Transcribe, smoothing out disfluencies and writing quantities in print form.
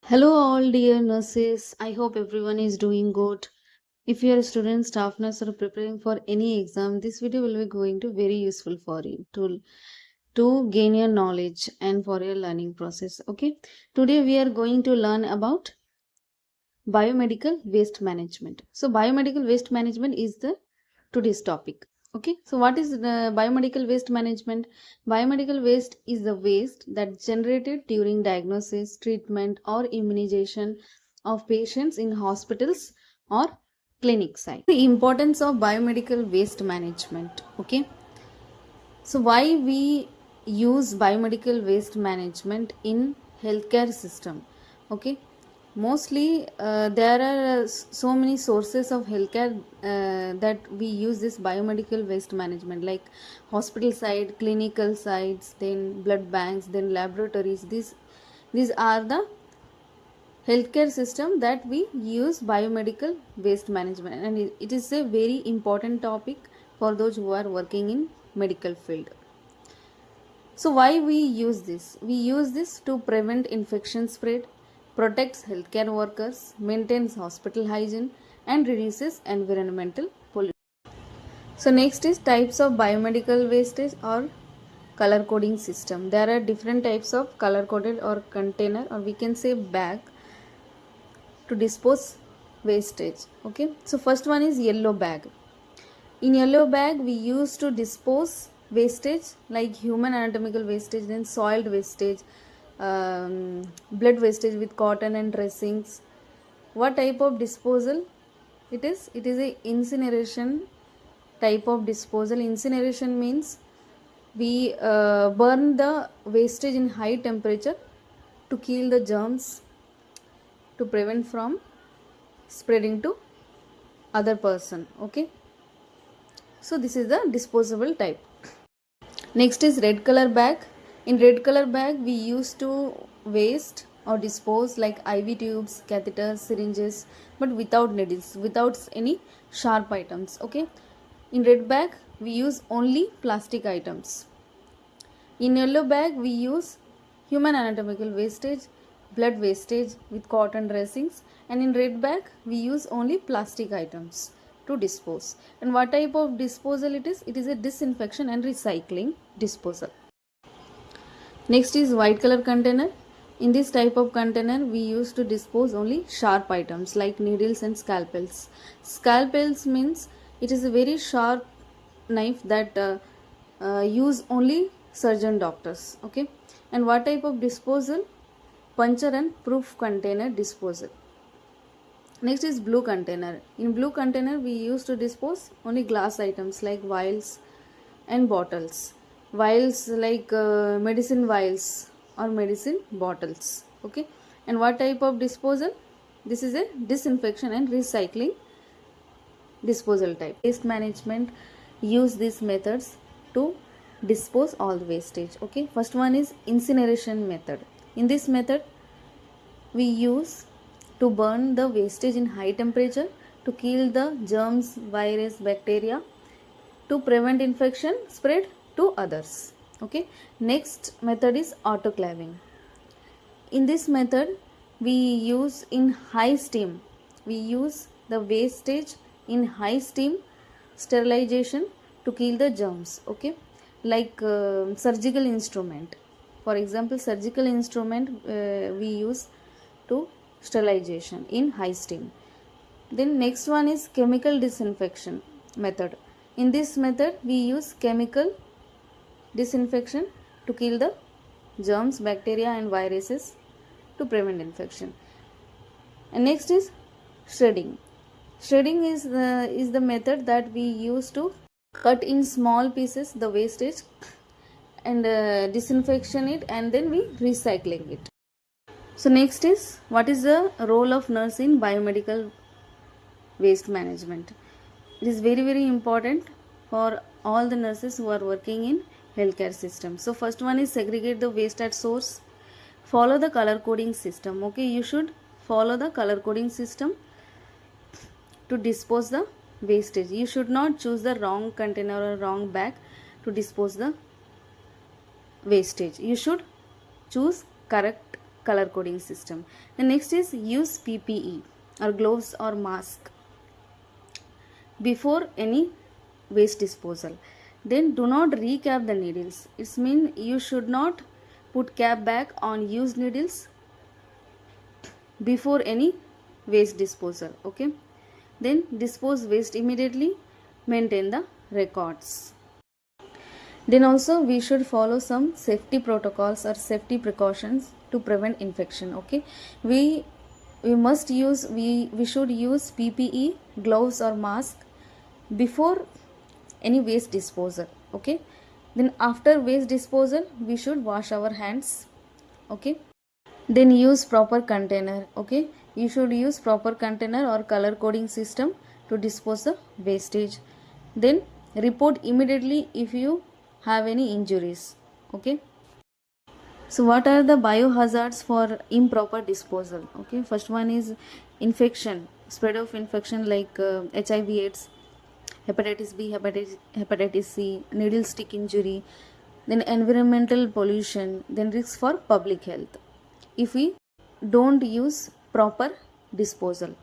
Hello, all dear nurses. I hope everyone is doing good. If you are a student, staff nurse, or preparing for any exam, this video will be going to very useful for you to gain your knowledge and for your learning process. Okay. Today we are going to learn about biomedical waste management. So, biomedical waste management is the today's topic. Okay, so what is the biomedical waste management? Biomedical waste is the waste that generated during diagnosis, treatment, or immunization of patients in hospitals or clinic site. The importance of biomedical waste management. Okay, so why we use biomedical waste management in healthcare system? Okay, mostly there are so many sources of healthcare that we use this biomedical waste management, like hospital side, clinical sites, then blood banks, then laboratories. These are the healthcare system that we use biomedical waste management, and it is a very important topic for those who are working in medical field. So why we use this? We use this to prevent infection spread, protects healthcare workers, maintains hospital hygiene, and reduces environmental pollution. So next is types of biomedical wastage or color coding system. There are different types of color coded or container, or we can say bag, to dispose wastage. Okay, so first one is yellow bag. In yellow bag we used to dispose wastage like human anatomical wastage, then soiled wastage, blood wastage with cotton and dressings. What type of disposal it is? It is a incineration type of disposal. Incineration means we burn the wastage in high temperature to kill the germs, to prevent from spreading to other person. Okay, so this is the disposable type. Next is red color bag. In red color bag we used to waste or dispose like IV tubes, catheters, syringes, but without needles, without any sharp items. Okay, in red bag we use only plastic items. In yellow bag we use human anatomical wastage, blood wastage with cotton dressings, and in red bag we use only plastic items to dispose. And what type of disposal it is? It is a disinfection and recycling disposal. Next is white color container. In this type of container we used to dispose only sharp items like needles and scalpels. Scalpels means it is a very sharp knife that use only surgeon doctors. Okay, and what type of disposal? Puncture and proof container disposal. Next is blue container. In blue container we used to dispose only glass items like vials and bottles. Vials like medicine vials or medicine bottles. Okay, and what type of disposal? This is a disinfection and recycling disposal type. Waste management use these methods to dispose all the wastage. Okay, first one is incineration method. In this method we use to burn the wastage in high temperature to kill the germs, virus, bacteria, to prevent infection spread to others. Okay, next method is autoclaving. In this method we use in high steam, we use the wastage in high steam sterilization to kill the germs. Okay, like surgical instrument, for example surgical instrument we use to sterilization in high steam. Then next one is chemical disinfection method. In this method we use chemical disinfection to kill the germs, bacteria and viruses to prevent infection. And next is shredding. Shredding is the method that we use to cut in small pieces the wastage and disinfection it, and then we recycling it. So next is, what is the role of nurse in biomedical waste management? It is very important for all the nurses who are working in healthcare system. So first one is segregate the waste at source. Follow the color coding system. Okay, you should follow the color coding system to dispose the wastage. You should not choose the wrong container or wrong bag to dispose the wastage. You should choose correct color coding system. The next is use PPE or gloves or mask before any waste disposal. Then do not recap the needles. It means you should not put cap back on used needles before any waste disposal. Okay. Then dispose waste immediately. Maintain the records. Then also we should follow some safety protocols or safety precautions to prevent infection. Okay. We should use PPE, gloves or mask before any waste disposal. Okay. Then after waste disposal we should wash our hands. Okay. Then use proper container. Okay. You should use proper container or color coding system to dispose the wastage. Then report immediately if you have any injuries. Okay. So what are the biohazards for improper disposal? Okay. First one is infection, spread of infection like HIV AIDS, hepatitis B, hepatitis C, needle stick injury, then environmental pollution, then risks for public health if we don't use proper disposal.